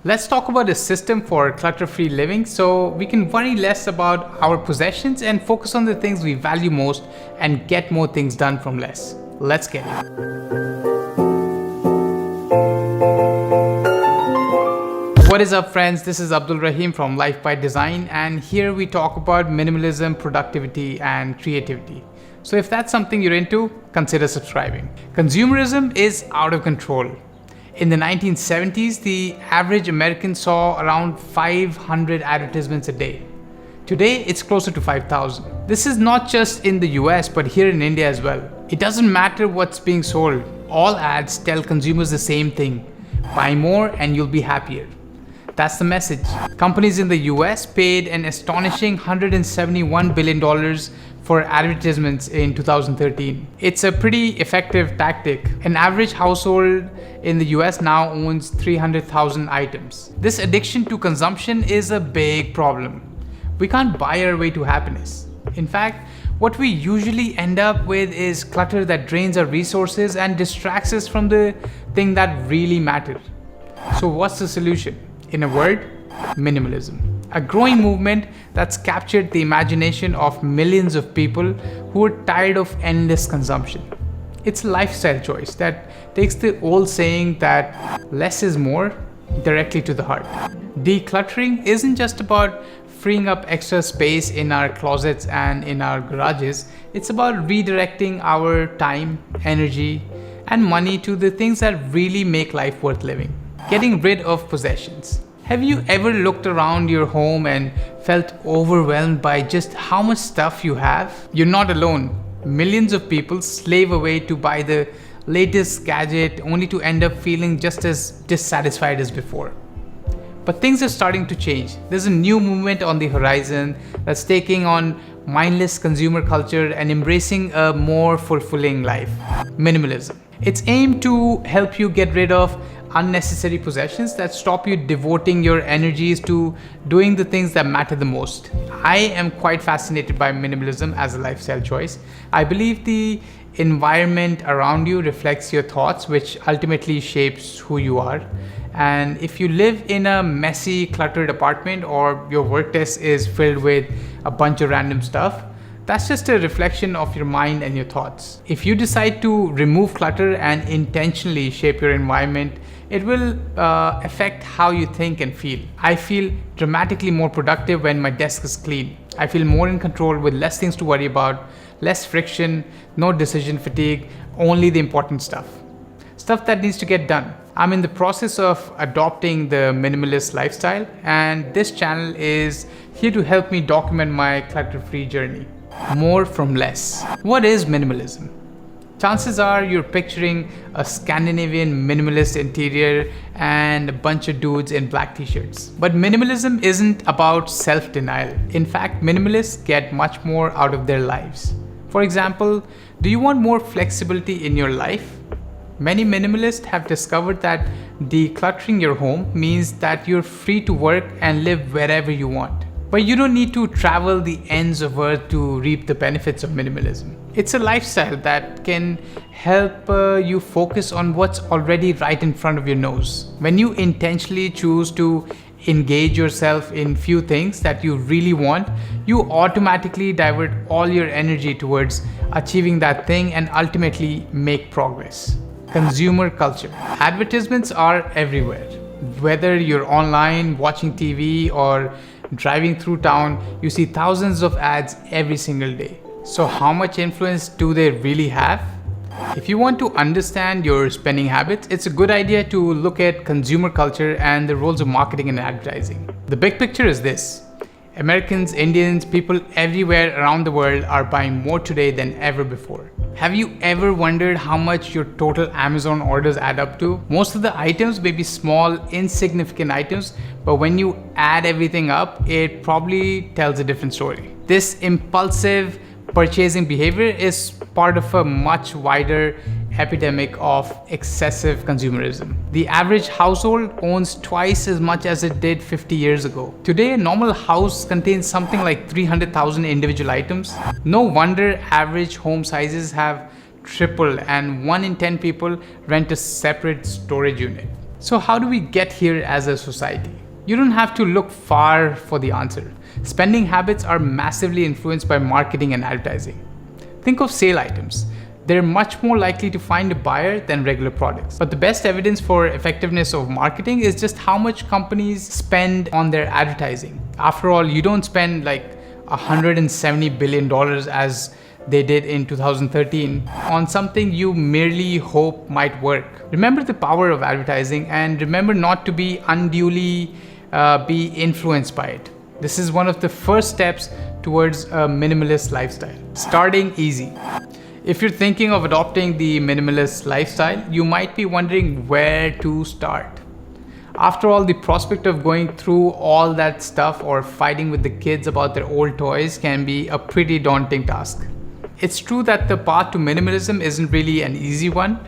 Let's talk about a system for clutter-free living so we can worry less about our possessions and focus on the things we value most and get more things done from less. Let's get it. What is up, friends? This is Abdul Rahim from Life by Design, and here we talk about minimalism, productivity, and creativity. So if that's something you're into, consider subscribing. Consumerism is out of control. In the 1970s, the average American saw around 500 advertisements a day. Today, it's closer to 5,000. This is not just in the US, but here in India as well. It doesn't matter what's being sold. All ads tell consumers the same thing: buy more and you'll be happier. That's the message. Companies in the US paid an astonishing $171 billion for advertisements in 2013. It's a pretty effective tactic. An average household in the US now owns 300,000 items. This addiction to consumption is a big problem. We can't buy our way to happiness. In fact, what we usually end up with is clutter that drains our resources and distracts us from the thing that really matters. So what's the solution? In a word, minimalism. A growing movement that's captured the imagination of millions of people who are tired of endless consumption. It's a lifestyle choice that takes the old saying that less is more directly to the heart. Decluttering isn't just about freeing up extra space in our closets and in our garages. It's about redirecting our time, energy, and money to the things that really make life worth living. Getting rid of possessions. Have you ever looked around your home and felt overwhelmed by just how much stuff you have? You're not alone. Millions of people slave away to buy the latest gadget only to end up feeling just as dissatisfied as before. But things are starting to change. There's a new movement on the horizon that's taking on mindless consumer culture and embracing a more fulfilling life. Minimalism. It's aimed to help you get rid of unnecessary possessions that stop you devoting your energies to doing the things that matter the most. I am quite fascinated by minimalism as a lifestyle choice. I believe the environment around you reflects your thoughts, which ultimately shapes who you are. And if you live in a messy, cluttered apartment, or your work desk is filled with a bunch of random stuff, that's just a reflection of your mind and your thoughts. If you decide to remove clutter and intentionally shape your environment, it will affect how you think and feel. I feel dramatically more productive when my desk is clean. I feel more in control with less things to worry about, less friction, no decision fatigue, only the important stuff. Stuff that needs to get done. I'm in the process of adopting the minimalist lifestyle, and this channel is here to help me document my clutter-free journey. More from less. What is minimalism? Chances are you're picturing a Scandinavian minimalist interior and a bunch of dudes in black t-shirts. But minimalism isn't about self-denial. In fact, minimalists get much more out of their lives. For example, do you want more flexibility in your life? Many minimalists have discovered that decluttering your home means that you're free to work and live wherever you want. But you don't need to travel the ends of earth to reap the benefits of minimalism. It's a lifestyle that can help you focus on what's already right in front of your nose. When you intentionally choose to engage yourself in few things that you really want, you automatically divert all your energy towards achieving that thing and ultimately make progress. Consumer culture. Advertisements are everywhere. Whether you're online, watching TV, or driving through town, you see thousands of ads every single day. So how much influence do they really have? If you want to understand your spending habits, it's a good idea to look at consumer culture and the roles of marketing and advertising. The big picture is this: Americans, Indians, people everywhere around the world are buying more today than ever before. Have you ever wondered how much your total Amazon orders add up to? Most of the items may be small, insignificant items, but when you add everything up, it probably tells a different story. This impulsive purchasing behavior is part of a much wider epidemic of excessive consumerism. The average household owns twice as much as it did 50 years ago. Today, a normal house contains something like 300,000 individual items. No wonder average home sizes have tripled, and 1 in 10 people rent a separate storage unit. So how do we get here as a society? You don't have to look far for the answer. Spending habits are massively influenced by marketing and advertising. Think of sale items. They're much more likely to find a buyer than regular products. But the best evidence for effectiveness of marketing is just how much companies spend on their advertising. After all, you don't spend like $170 billion as they did in 2013 on something you merely hope might work. Remember the power of advertising, and remember not to be unduly be influenced by it. This is one of the first steps towards a minimalist lifestyle. Starting easy. If you're thinking of adopting the minimalist lifestyle, you might be wondering where to start. After all, the prospect of going through all that stuff or fighting with the kids about their old toys can be a pretty daunting task. It's true that the path to minimalism isn't really an easy one.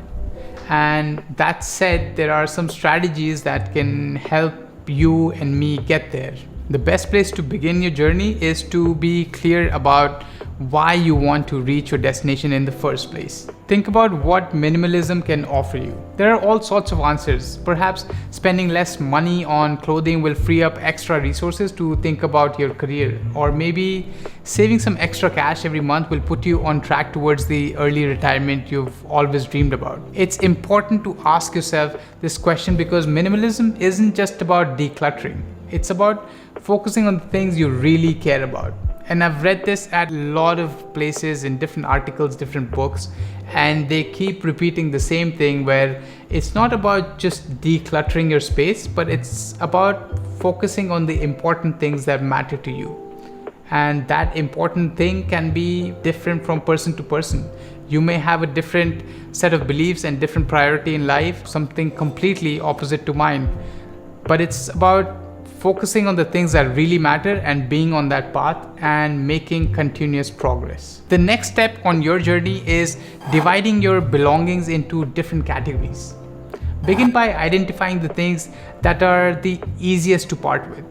And that said, there are some strategies that can help you and me get there. The best place to begin your journey is to be clear about why you want to reach your destination in the first place. Think about what minimalism can offer you. There are all sorts of answers. Perhaps spending less money on clothing will free up extra resources to think about your career. Or maybe saving some extra cash every month will put you on track towards the early retirement you've always dreamed about. It's important to ask yourself this question because minimalism isn't just about decluttering. It's about focusing on the things you really care about. And I've read this at a lot of places in different articles, different books, and they keep repeating the same thing where it's not about just decluttering your space, but it's about focusing on the important things that matter to you. And that important thing can be different from person to person. You may have a different set of beliefs and different priority in life, something completely opposite to mine. But it's about focusing on the things that really matter and being on that path and making continuous progress. The next step on your journey is dividing your belongings into different categories. Begin by identifying the things that are the easiest to part with.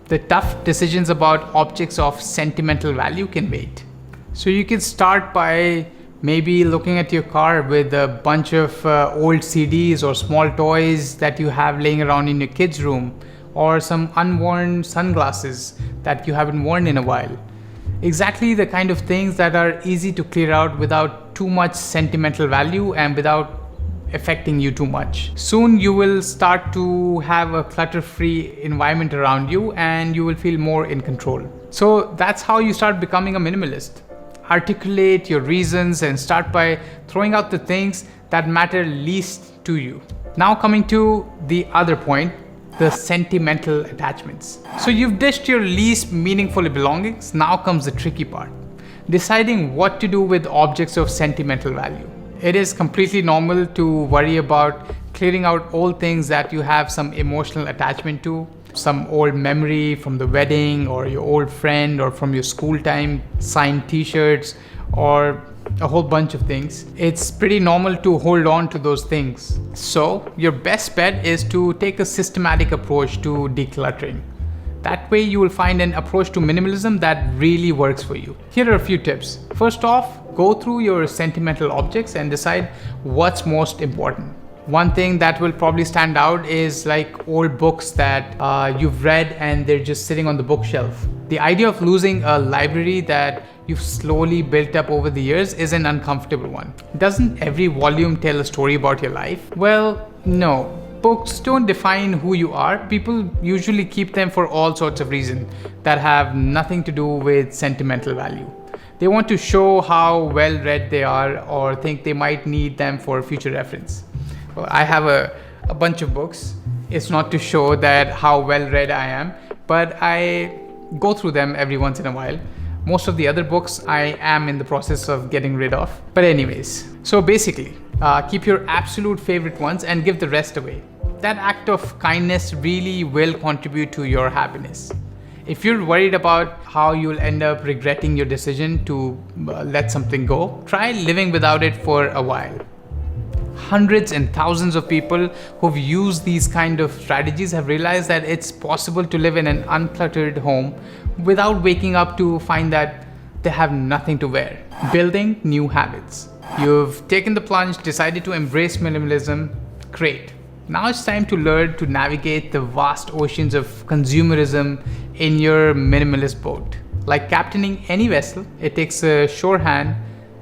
The tough decisions about objects of sentimental value can wait. So you can start by maybe looking at your car with a bunch of old CDs or small toys that you have laying around in your kids' room, or some unworn sunglasses that you haven't worn in a while. Exactly the kind of things that are easy to clear out without too much sentimental value and without affecting you too much. Soon you will start to have a clutter-free environment around you and you will feel more in control. So that's how you start becoming a minimalist. Articulate your reasons and start by throwing out the things that matter least to you. Now coming to the other point, the sentimental attachments. So you've dished your least meaningful belongings. Now comes the tricky part. Deciding what to do with objects of sentimental value. It is completely normal to worry about clearing out old things that you have some emotional attachment to. Some old memory from the wedding or your old friend or from your school time, signed t-shirts or a whole bunch of things. It's pretty normal to hold on to those things. So your best bet is to take a systematic approach to decluttering. That way you will find an approach to minimalism that really works for you. Here are a few tips. First off, go through your sentimental objects and decide what's most important. One thing that will probably stand out is like old books that you've read and they're just sitting on the bookshelf. The idea of losing a library that you've slowly built up over the years is an uncomfortable one. Doesn't every volume tell a story about your life? Well, no. Books don't define who you are. People usually keep them for all sorts of reasons that have nothing to do with sentimental value. They want to show how well read they are or think they might need them for future reference. Well, I have a bunch of books. It's not to show that how well read I am, but I go through them every once in a while. Most of the other books I am in the process of getting rid of. But anyways, so basically, keep your absolute favorite ones and give the rest away. That act of kindness really will contribute to your happiness. If you're worried about how you'll end up regretting your decision to let something go, try living without it for a while. Hundreds and thousands of people who've used these kind of strategies have realized that it's possible to live in an uncluttered home without waking up to find that they have nothing to wear. Building new habits. You've taken the plunge, decided to embrace minimalism. Great. Now it's time to learn to navigate the vast oceans of consumerism in your minimalist boat. Like captaining any vessel, it takes a sure hand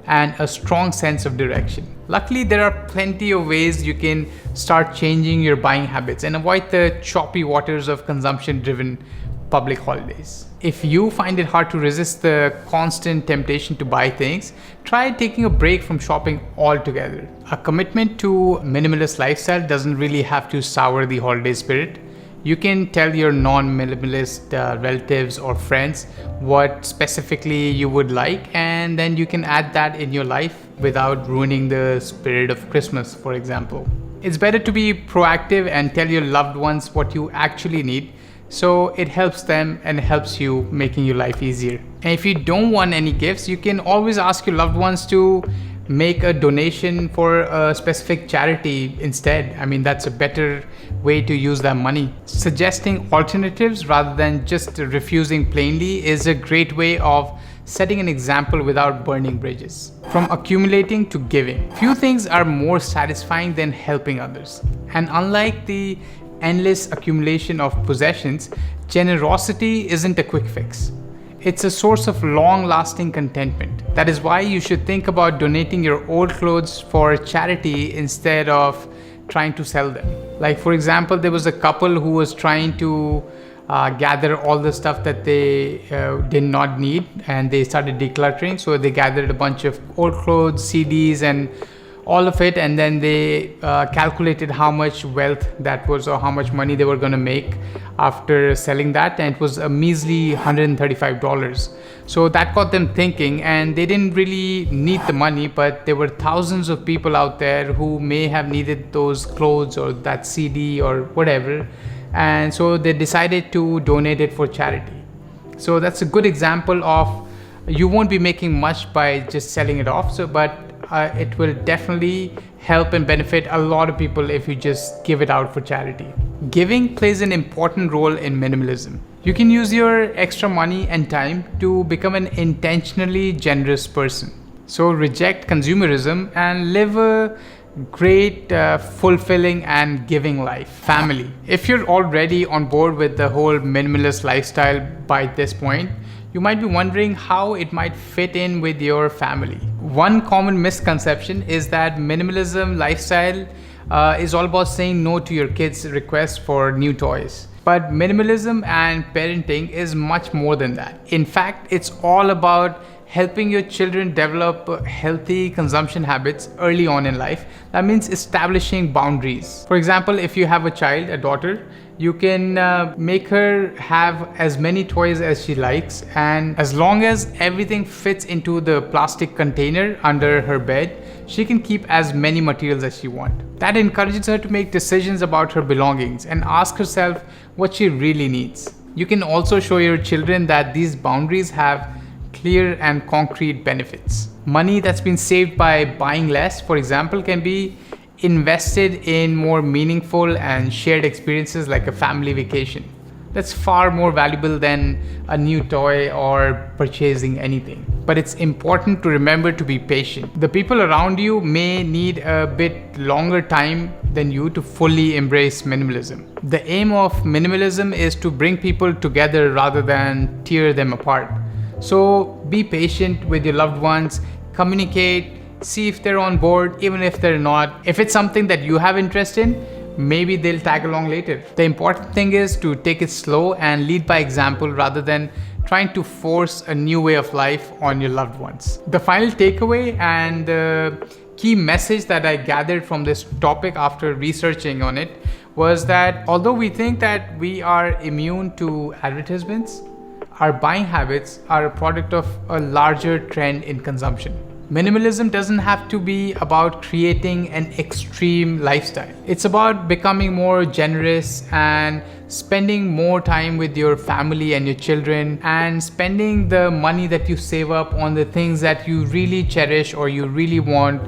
and a strong sense of direction. Luckily, there are plenty of ways you can start changing your buying habits and avoid the choppy waters of consumption-driven public holidays. If you find it hard to resist the constant temptation to buy things, try taking a break from shopping altogether. A commitment to minimalist lifestyle doesn't really have to sour the holiday spirit. You can tell your non-minimalist relatives or friends what specifically you would like, and then you can add that in your life without ruining the spirit of Christmas, for example. It's better to be proactive and tell your loved ones what you actually need, so it helps them and helps you, making your life easier. And if you don't want any gifts, you can always ask your loved ones to make a donation for a specific charity instead. I mean, that's a better way to use that money. Suggesting alternatives rather than just refusing plainly is a great way of setting an example without burning bridges. From accumulating to giving, few things are more satisfying than helping others. And unlike the endless accumulation of possessions, generosity isn't a quick fix. It's a source of long-lasting contentment. That is why you should think about donating your old clothes for charity instead of trying to sell them. Like, for example, there was a couple who was trying to gather all the stuff that they did not need, and they started decluttering. So they gathered a bunch of old clothes, CDs, and all of it, and then they calculated how much wealth that was, or how much money they were going to make after selling that, and it was a measly $135. So that got them thinking, and they didn't really need the money, but there were thousands of people out there who may have needed those clothes or that CD or whatever, and so they decided to donate it for charity. So that's a good example of, you won't be making much by just selling it off, but it will definitely help and benefit a lot of people if you just give it out for charity. Giving plays an important role in minimalism. You can use your extra money and time to become an intentionally generous person. So reject consumerism and live a great, fulfilling and giving life. Family. If you're already on board with the whole minimalist lifestyle by this point, you might be wondering how it might fit in with your family. One common misconception is that minimalism lifestyle is all about saying no to your kids' requests for new toys. But minimalism and parenting is much more than that. In fact, it's all about helping your children develop healthy consumption habits early on in life. That means establishing boundaries. For example, if you have a child, a daughter, you can make her have as many toys as she likes, and as long as everything fits into the plastic container under her bed, she can keep as many materials as she wants. That encourages her to make decisions about her belongings and ask herself what she really needs. You can also show your children that these boundaries have clear and concrete benefits. Money that's been saved by buying less, for example, can be invested in more meaningful and shared experiences like a family vacation. That's far more valuable than a new toy or purchasing anything. But it's important to remember to be patient. The people around you may need a bit longer time than you to fully embrace minimalism. The aim of minimalism is to bring people together rather than tear them apart. So be patient with your loved ones, communicate, see if they're on board, even if they're not. If it's something that you have interest in, maybe they'll tag along later. The important thing is to take it slow and lead by example rather than trying to force a new way of life on your loved ones. The final takeaway and the key message that I gathered from this topic after researching on it was that although we think that we are immune to advertisements, our buying habits are a product of a larger trend in consumption. Minimalism doesn't have to be about creating an extreme lifestyle. It's about becoming more generous and spending more time with your family and your children, and spending the money that you save up on the things that you really cherish or you really want,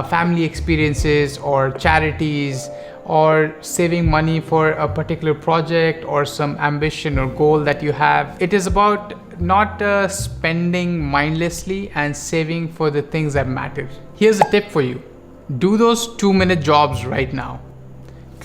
family experiences or charities, or saving money for a particular project or some ambition or goal that you have. It is about not spending mindlessly and saving for the things that matter. Here's a tip for you. Do those 2-minute jobs right now.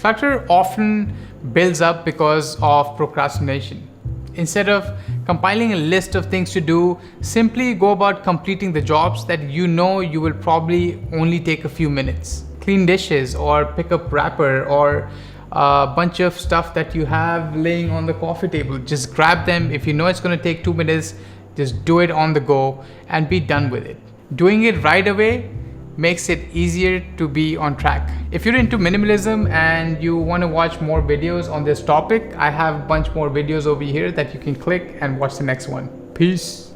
Clutter often builds up because of procrastination. Instead of compiling a list of things to do, simply go about completing the jobs that you know you will probably only take a few minutes. Clean dishes or pick up wrapper or a bunch of stuff that you have laying on the coffee table. Just grab them. If you know it's going to take 2 minutes, just do it on the go and be done with it. Doing it right away makes it easier to be on track. If you're into minimalism and you want to watch more videos on this topic, I have a bunch more videos over here that you can click and watch the next one. Peace.